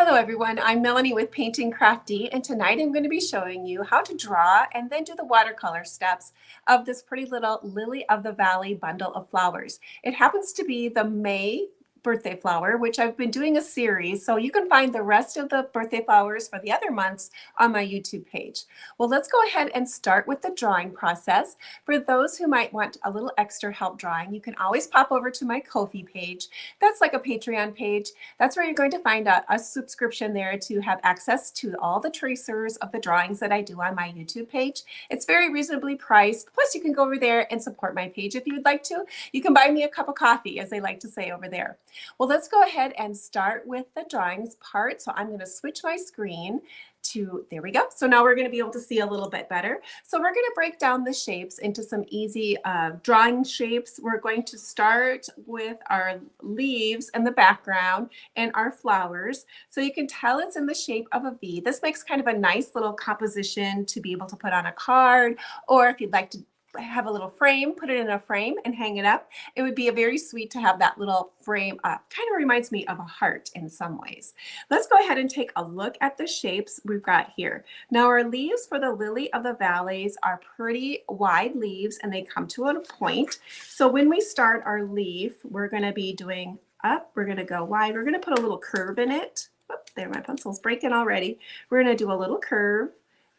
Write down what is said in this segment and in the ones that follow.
Hello everyone, I'm Melanie with Painting Crafty, and tonight I'm going to be showing you how to draw and then do the watercolor steps of this pretty little Lily of the Valley bundle of flowers. It happens to be the May birthday flower, which I've been doing a series, so you can find the rest of the birthday flowers for the other months on my YouTube page. Well, let's go ahead and start with the drawing process. For those who might want a little extra help drawing, you can always pop over to my Ko-fi page. That's like a Patreon page. That's where you're going to find a subscription there to have access to all the tracers of the drawings that I do on my YouTube page. It's very reasonably priced. Plus, you can go over there and support my page if you would like to. You can buy me a cup of coffee, as they like to say over there. Well, let's go ahead and start with the drawings part. So I'm going to switch my screen to, there we go. So now we're going to be able to see a little bit better. So we're going to break down the shapes into some easy drawing shapes. We're going to start with our leaves in the background and our flowers. So you can tell it's in the shape of a V. This makes kind of a nice little composition to be able to put on a card, or if you'd like to have a little frame, put it in a frame and hang it up. It would be a very sweet to have that little frame up. Kind of reminds me of a heart in some ways. Let's go ahead and take a look at the shapes we've got here. Now our leaves for the Lily of the Valleys are pretty wide leaves and they come to a point. So when we start our leaf, we're going to be doing up, we're going to go wide, we're going to put a little curve in it. Oh, there, my pencil's breaking already. We're going to do a little curve.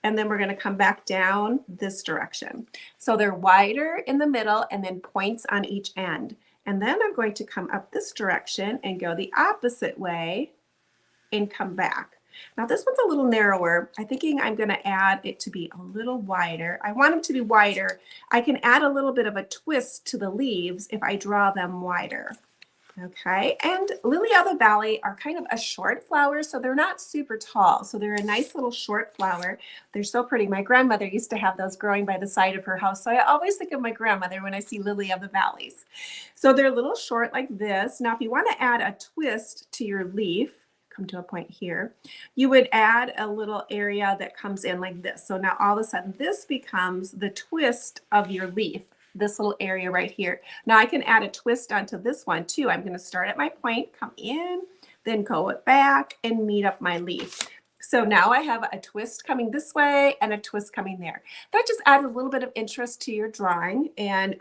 And then we're going to come back down this direction. So they're wider in the middle and then points on each end. And then I'm going to come up this direction and go the opposite way and come back. Now this one's a little narrower. I'm thinking I'm going to add it to be a little wider. I want them to be wider. I can add a little bit of a twist to the leaves if I draw them wider. Okay, and Lily of the Valley are kind of a short flower, so they're not super tall. So they're a nice little short flower. They're so pretty. My grandmother used to have those growing by the side of her house. So I always think of my grandmother when I see Lily of the Valleys. So they're a little short like this. Now, if you want to add a twist to your leaf, come to a point here, you would add a little area that comes in like this. So now all of a sudden this becomes the twist of your leaf. This little area right here. Now I can add a twist onto this one too. I'm going to start at my point, come in, then go back and meet up my leaf. So now I have a twist coming this way and a twist coming there. That just adds a little bit of interest to your drawing and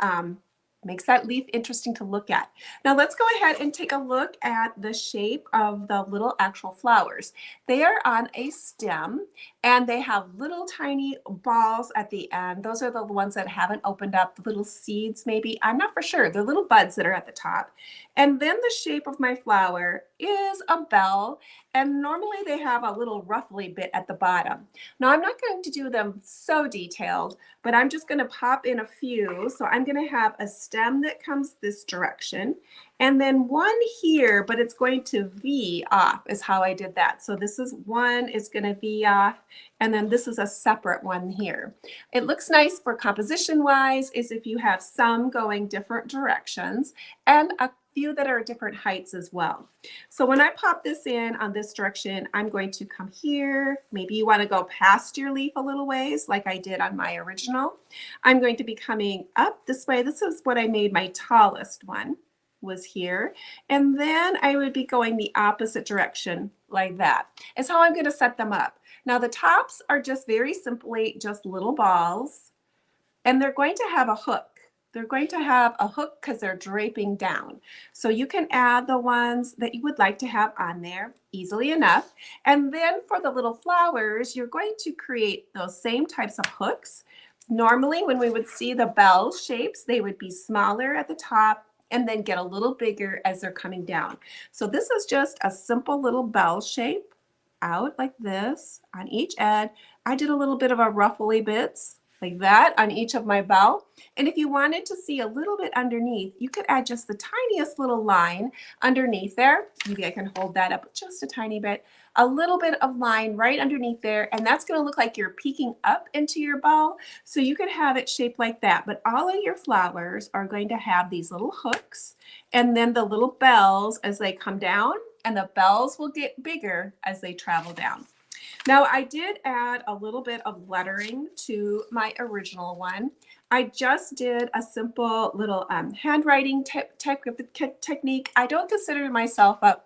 makes that leaf interesting to look at. Now let's go ahead and take a look at the shape of the little actual flowers. They are on a stem and they have little tiny balls at the end. Those are the ones that haven't opened up, the little seeds maybe. I'm not for sure. They're little buds that are at the top. And then the shape of my flower is a bell, and normally they have a little ruffly bit at the bottom. Now I'm not going to do them so detailed, but I'm just going to pop in a few. So I'm going to have a stem that comes this direction and then one here, but it's going to V off is how I did that. So this is one, it's going to V off, and then this is a separate one here. It looks nice for composition wise is if you have some going different directions and a few that are different heights as well. So when I pop this in on this direction, I'm going to come here. Maybe you want to go past your leaf a little ways like I did on my original. I'm going to be coming up this way. This is what I made my tallest one, was here. And then I would be going the opposite direction like that. Is how I'm going to set them up. Now the tops are just very simply just little balls, and they're going to have a hook. They're going to have a hook because they're draping down. So you can add the ones that you would like to have on there easily enough. And then for the little flowers, you're going to create those same types of hooks. Normally when we would see the bell shapes, they would be smaller at the top and then get a little bigger as they're coming down. So this is just a simple little bell shape out like this on each edge. I did a little bit of a ruffly bits like that on each of my bell. And if you wanted to see a little bit underneath, you could add just the tiniest little line underneath there. Maybe I can hold that up just a tiny bit. A little bit of line right underneath there, and that's going to look like you're peeking up into your bell. So you could have it shaped like that. But all of your flowers are going to have these little hooks, and then the little bells as they come down, and the bells will get bigger as they travel down. Now I did add a little bit of lettering to my original one. I just did a simple little handwriting technique. I don't consider myself a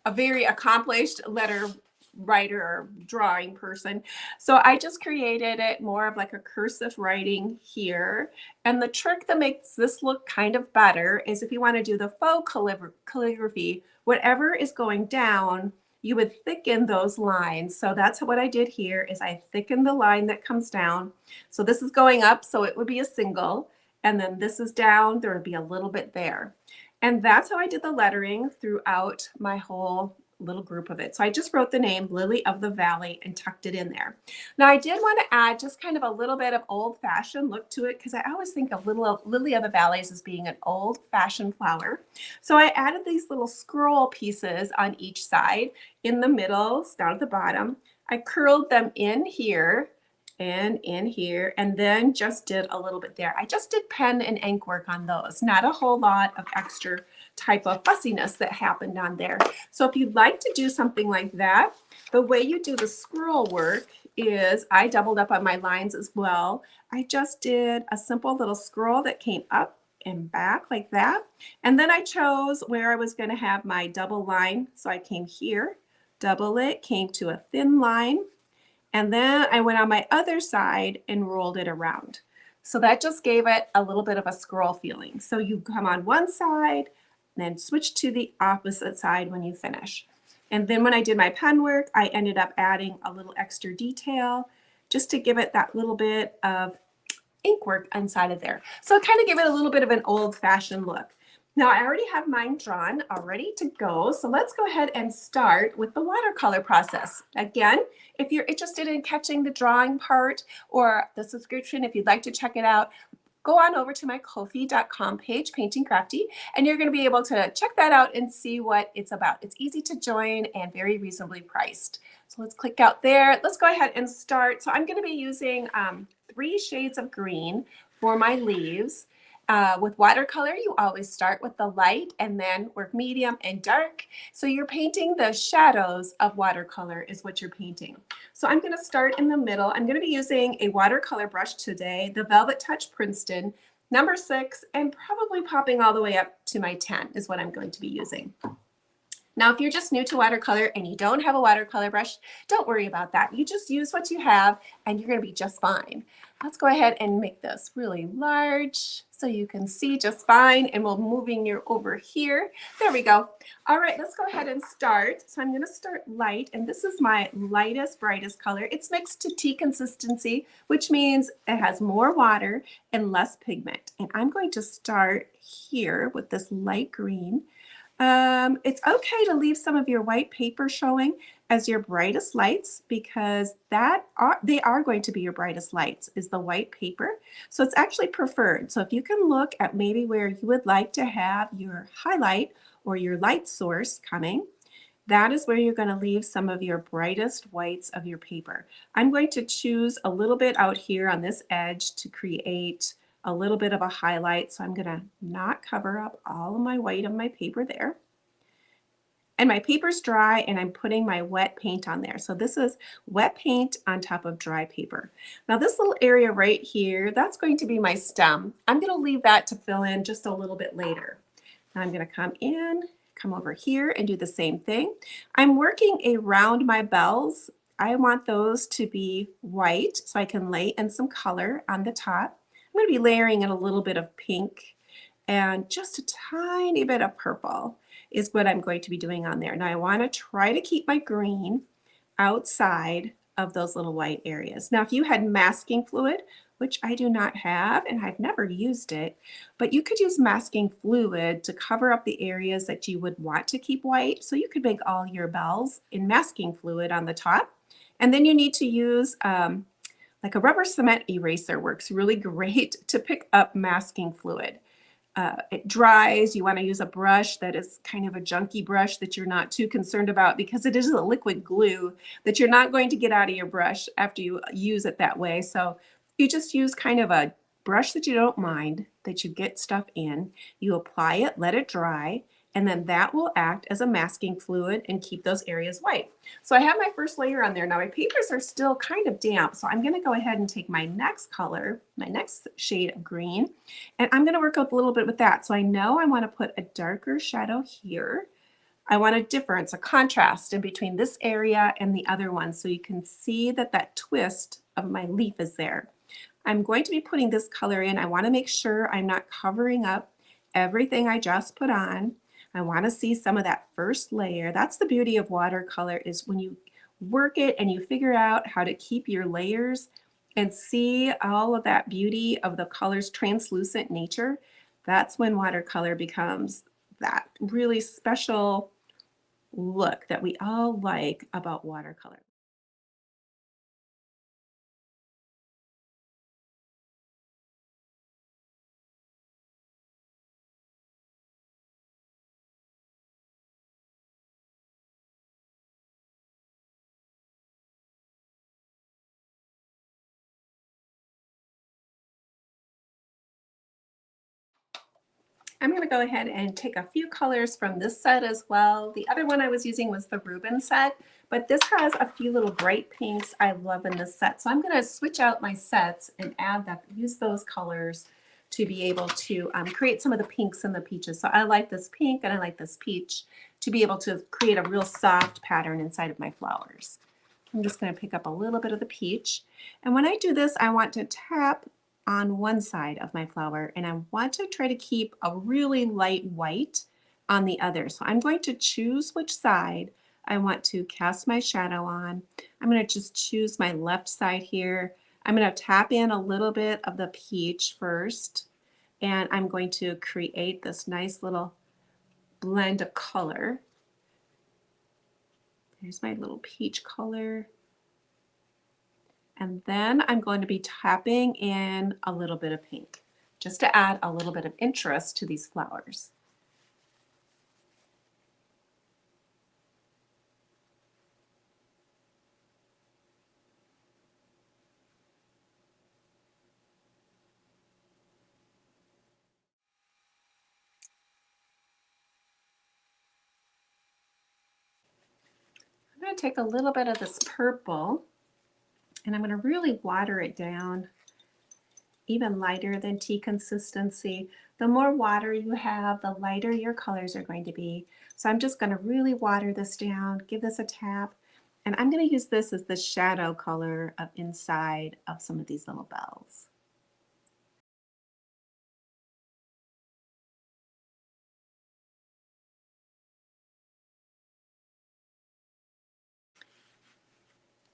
a very accomplished letter writer or drawing person. So I just created it more of like a cursive writing here. And the trick that makes this look kind of better is if you want to do the faux calligraphy, whatever is going down, you would thicken those lines. So that's what I did here is I thickened the line that comes down. So this is going up, so it would be a single. And then this is down, there would be a little bit there. And that's how I did the lettering throughout my whole little group of it. So I just wrote the name Lily of the Valley and tucked it in there. Now I did want to add just kind of a little bit of old-fashioned look to it because I always think of Lily of the Valleys as being an old-fashioned flower. So I added these little scroll pieces on each side, in the middle, down at the bottom. I curled them in here and in here, and then just did a little bit there. I just did pen and ink work on those, not a whole lot of extra type of fussiness that happened on there. So if you'd like to do something like that, the way you do the scroll work is I doubled up on my lines as well. I just did a simple little scroll that came up and back like that. And then I chose where I was going to have my double line. So I came here, double it, came to a thin line, and then I went on my other side and rolled it around. So that just gave it a little bit of a scroll feeling. So you come on one side, then switch to the opposite side when you finish. And then when I did my pen work, I ended up adding a little extra detail just to give it that little bit of ink work inside of there. So it kind of gave it a little bit of an old-fashioned look. Now I already have mine drawn, all ready to go. So let's go ahead and start with the watercolor process. Again, if you're interested in catching the drawing part or the subscription, if you'd like to check it out, go on over to my ko-fi.com page, Painting Crafty, and you're going to be able to check that out and see what it's about. It's easy to join and very reasonably priced. So let's click out there. Let's go ahead and start. So I'm going to be using 3 shades of green for my leaves. With watercolor, you always start with the light and then work medium and dark. So you're painting the shadows of watercolor is what you're painting. So I'm going to start in the middle. I'm going to be using a watercolor brush today, the Velvet Touch Princeton, number 6, and probably popping all the way up to my 10 is what I'm going to be using. Now, if you're just new to watercolor and you don't have a watercolor brush, don't worry about that. You just use what you have and you're going to be just fine. Let's go ahead and make this really large so you can see just fine, and we're moving you over here. There we go. All right, let's go ahead and start. So I'm going to start light, and this is my lightest, brightest color. It's mixed to tea consistency, which means it has more water and less pigment. And I'm going to start here with this light green. It's okay to leave some of your white paper showing as your brightest lights because they are going to be your brightest lights is the white paper. So it's actually preferred. So if you can look at maybe where you would like to have your highlight or your light source coming, that is where you're going to leave some of your brightest whites of your paper. I'm going to choose a little bit out here on this edge to create a little bit of a highlight. So I'm going to not cover up all of my white on my paper there. And my paper's dry and I'm putting my wet paint on there. So this is wet paint on top of dry paper. Now this little area right here, that's going to be my stem. I'm going to leave that to fill in just a little bit later. Now I'm going to come over here and do the same thing. I'm working around my bells. I want those to be white so I can lay in some color on the top. I'm going to be layering in a little bit of pink and just a tiny bit of purple is what I'm going to be doing on there. Now I want to try to keep my green outside of those little white areas. Now if you had masking fluid, which I do not have and I've never used it, but you could use masking fluid to cover up the areas that you would want to keep white. So you could make all your bells in masking fluid on the top. And then you need to use like a rubber cement eraser works really great to pick up masking fluid. It dries. You want to use a brush that is kind of a junky brush that you're not too concerned about because it is a liquid glue that you're not going to get out of your brush after you use it that way. So you just use kind of a brush that you don't mind, that you get stuff in. You apply it, let it dry, and then that will act as a masking fluid and keep those areas white. So I have my first layer on there. Now my papers are still kind of damp, so I'm going to go ahead and take my next color, my next shade of green, and I'm going to work up a little bit with that. So I know I want to put a darker shadow here. I want a difference, a contrast in between this area and the other one so you can see that that twist of my leaf is there. I'm going to be putting this color in. I want to make sure I'm not covering up everything I just put on. I want to see some of that first layer. That's the beauty of watercolor, is when you work it and you figure out how to keep your layers and see all of that beauty of the color's translucent nature. That's when watercolor becomes that really special look that we all like about watercolor. I'm going to go ahead and take a few colors from this set as well. The other one I was using was the Reuben set, but this has a few little bright pinks I love in this set. So I'm going to switch out my sets and use those colors to be able to create some of the pinks and the peaches. So I like this pink and I like this peach to be able to create a real soft pattern inside of my flowers. I'm just going to pick up a little bit of the peach. And when I do this, I want to tap on one side of my flower and I want to try to keep a really light white on the other. So I'm going to choose which side I want to cast my shadow on. I'm going to just choose my left side here. I'm going to tap in a little bit of the peach first, and I'm going to create this nice little blend of color. There's my little peach color. And then I'm going to be tapping in a little bit of pink, just to add a little bit of interest to these flowers. I'm going to take a little bit of this purple and I'm going to really water it down, even lighter than tea consistency. The more water you have, the lighter your colors are going to be. So I'm just going to really water this down, give this a tap, and I'm going to use this as the shadow color of inside of some of these little bells.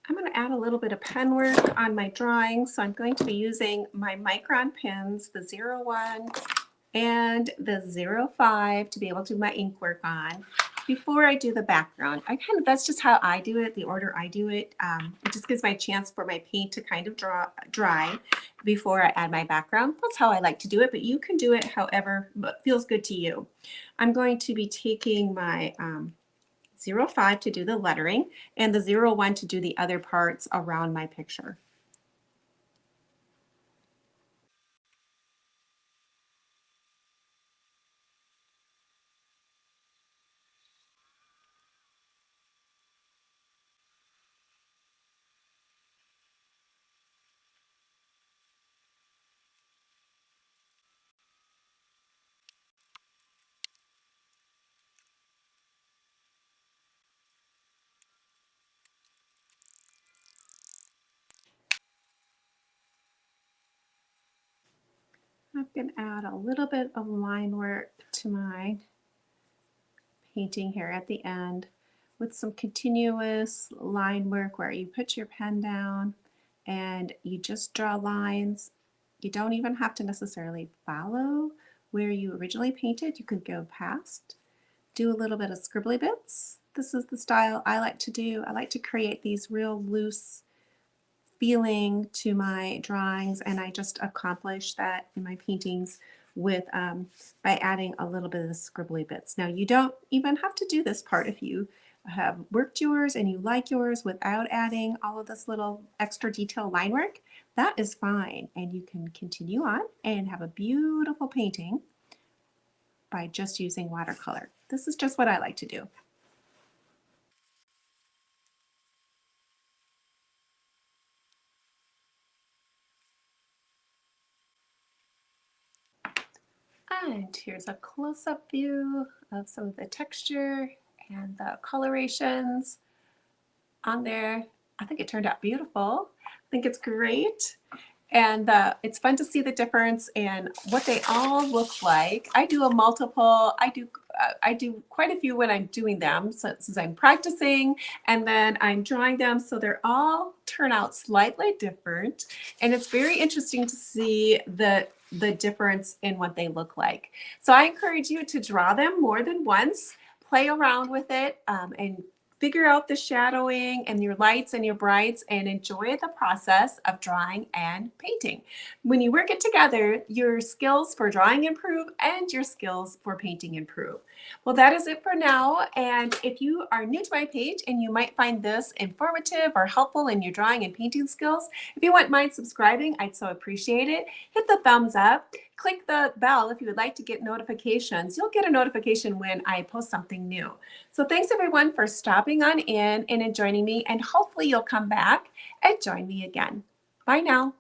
I'm going to add a little bit of pen work on my drawing, so I'm going to be using my micron pens, the 01 and the 05, to be able to do my ink work on before I do the background. That's just how I do it, the order I do it. It just gives my chance for my paint to kind of dry before I add my background. That's how I like to do it, but you can do it however feels good to you. I'm going to be taking my 05 to do the lettering and the 01 to do the other parts around my picture. I'm going to add a little bit of line work to my painting here at the end with some continuous line work where you put your pen down and you just draw lines. You don't even have to necessarily follow where you originally painted. You could go past, do a little bit of scribbly bits. This is the style I like to do. I like to create these real loose feeling to my drawings, and I just accomplish that in my paintings with by adding a little bit of the scribbly bits. Now you don't even have to do this part if you have worked yours and you like yours without adding all of this little extra detail line work. That is fine, and you can continue on and have a beautiful painting by just using watercolor. This is just what I like to do. And here's a close-up view of some of the texture and the colorations on there. I think it turned out beautiful. I think it's great. And it's fun to see the difference in what they all look like. I do a multiple, I do quite a few when I'm doing them, since I'm practicing, and then I'm drawing them, so they're all turn out slightly different. And it's very interesting to see the difference in what they look like. So I encourage you to draw them more than once, play around with it, and figure out the shadowing and your lights and your brights and enjoy the process of drawing and painting. When you work it together, your skills for drawing improve and your skills for painting improve. Well, that is it for now. And if you are new to my page and you might find this informative or helpful in your drawing and painting skills, if you wouldn't mind subscribing, I'd so appreciate it. Hit the thumbs up. Click the bell if you would like to get notifications. You'll get a notification when I post something new. So thanks everyone for stopping on in and joining me, and hopefully you'll come back and join me again. Bye now.